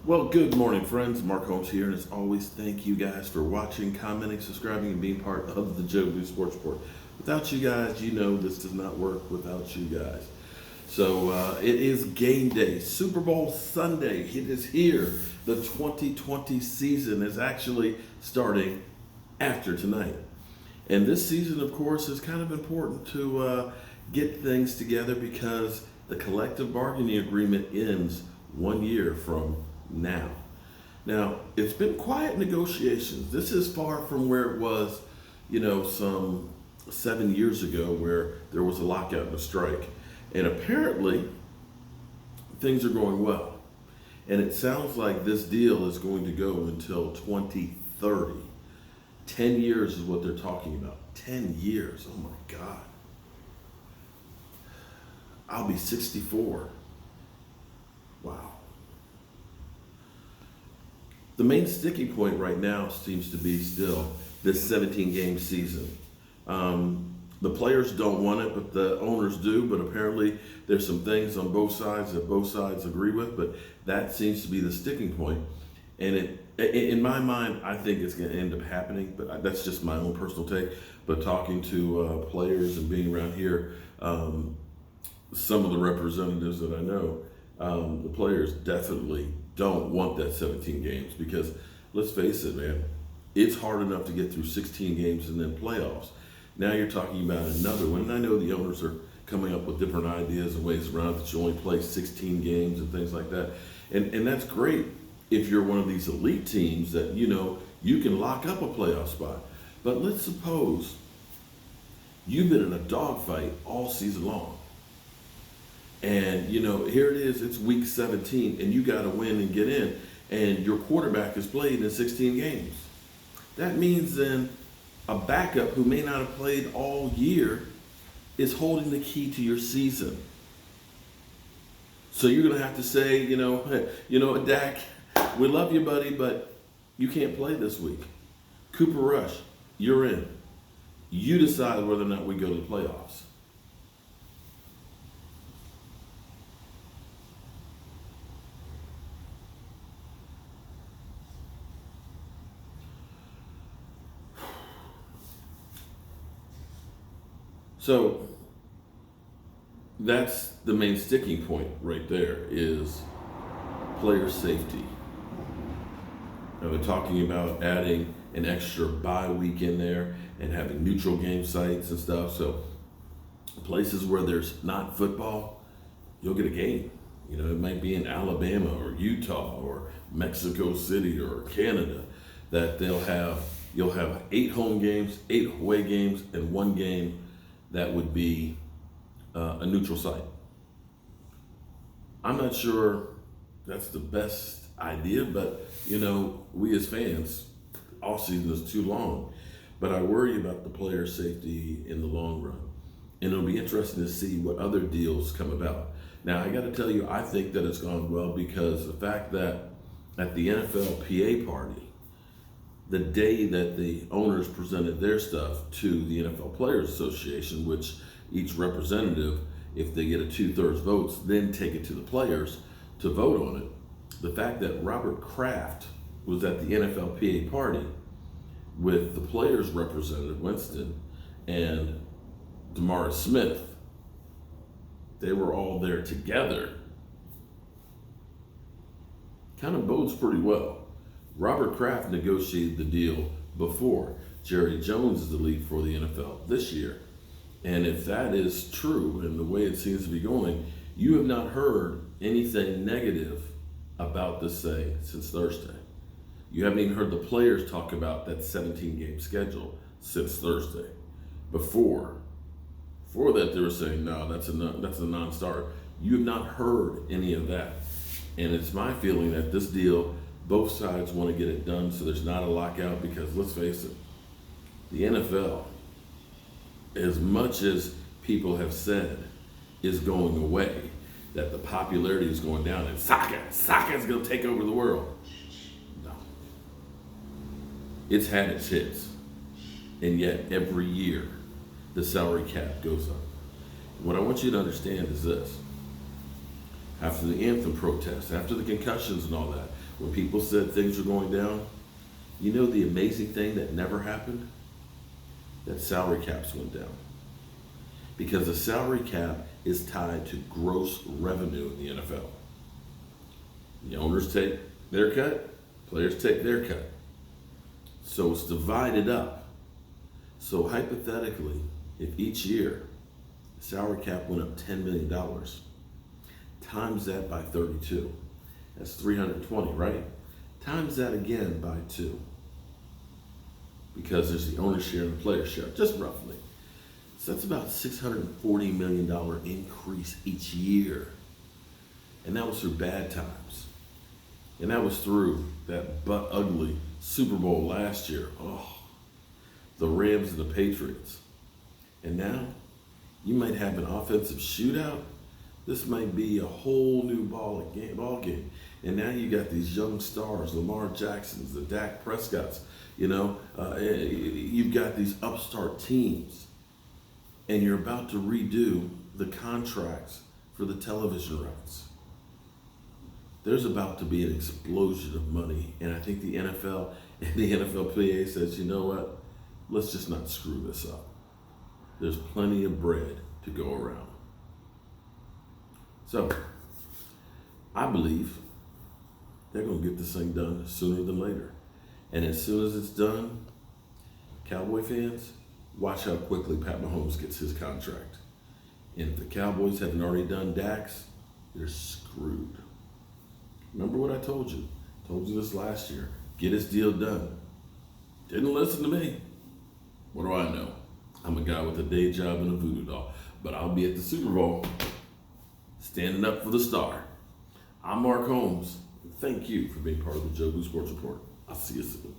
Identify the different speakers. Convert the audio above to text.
Speaker 1: Well, good morning, friends. Mark Holmes here, and as always, thank you guys for watching, commenting, subscribing, and being part of the Joe Blue Sports Report. Without you guys, you know this does not work without you guys. So it is game day, Super Bowl Sunday. It is here. The 2020 season is actually starting after tonight. And this season, of course, is kind of important to get things together because the collective bargaining agreement ends 1 year from now. Now, it's been quiet negotiations. This is far from where it was, some 7 years ago where there was a lockout and a strike. And apparently, things are going well. And it sounds like this deal is going to go until 2030. 10 years is what they're talking about. 10 years. Oh my God. I'll be 64. Wow. The main sticking point right now seems to be still this 17-game season. The players don't want it, but the owners do. But apparently there's some things on both sides that both sides agree with, but that seems to be the sticking point. And in my mind, I think it's going to end up happening, but that's just my own personal take. But talking to players and being around here, some of the representatives that I know, the players definitely don't want that 17 games because let's face it, man, it's hard enough to get through 16 games and then playoffs. Now you're talking about another one. And I know the owners are coming up with different ideas and ways around it that you only play 16 games and things like that. And that's great if you're one of these elite teams that, you can lock up a playoff spot. But let's suppose you've been in a dogfight all season long. And, here it is, it's week 17, and you got to win and get in. And your quarterback has played in 16 games. That means then a backup who may not have played all year is holding the key to your season. So you're going to have to say, Dak, we love you, buddy, but you can't play this week. Cooper Rush, you're in. You decide whether or not we go to the playoffs. So that's the main sticking point right there is player safety. Now they're talking about adding an extra bye week in there and having neutral game sites and stuff. So places where there's not football, you'll get a game. It might be in Alabama or Utah or Mexico City or Canada that you'll have 8 home games, 8 away games, and 1 game that would be a neutral site. I'm not sure that's the best idea, but we as fans, all season is too long. But I worry about the player safety in the long run. And it'll be interesting to see what other deals come about. Now, I got to tell you, I think that it's gone well because the fact that at the NFLPA party, the day that the owners presented their stuff to the NFL Players Association, which each representative, if they get a 2/3 votes, then take it to the players to vote on it. The fact that Robert Kraft was at the NFLPA party with the players representative, Winston, and DeMaurice Smith, they were all there together, kind of bodes pretty well. Robert Kraft negotiated the deal before. Jerry Jones is the lead for the NFL this year. And if that is true, and the way it seems to be going, you have not heard anything negative about this thing since Thursday. You haven't even heard the players talk about that 17-game schedule since Thursday. Before that, they were saying, no, that's a non-starter. You have not heard any of that. And it's my feeling that this deal, both sides want to get it done so there's not a lockout because let's face it, the NFL, as much as people have said, is going away, that the popularity is going down and soccer is going to take over the world. No. It's had its hits. And yet every year the salary cap goes up. What I want you to understand is this. after the anthem protests, after the concussions and all that, when people said things were going down, you know the amazing thing that never happened? That salary caps went down. Because the salary cap is tied to gross revenue in the NFL. The owners take their cut, players take their cut. So it's divided up. So hypothetically, if each year the salary cap went up $10 million, times that by 32, that's 320, right? Times that again by 2. Because there's the owner share and the player share, just roughly. So that's about $640 million increase each year. And that was through bad times. And that was through that butt ugly Super Bowl last year. Oh, the Rams and the Patriots. And now you might have an offensive shootout. This might be a whole new ball game. And now you got these young stars, Lamar Jacksons, the Dak Prescotts, you've got these upstart teams. And you're about to redo the contracts for the television rights. There's about to be an explosion of money. And I think the NFL and the NFLPA says, you know what? Let's just not screw this up. There's plenty of bread to go around. So, I believe they're going to get this thing done sooner than later. And as soon as it's done, Cowboy fans, watch how quickly Pat Mahomes gets his contract. And if the Cowboys haven't already done Dak's, they're screwed. Remember what I told you? I told you this last year. Get his deal done. Didn't listen to me. What do I know? I'm a guy with a day job and a voodoo doll. But I'll be at the Super Bowl, standing up for the star. I'm Mark Holmes. Thank you for being part of the Joe Blue Sports Report. I'll see you soon.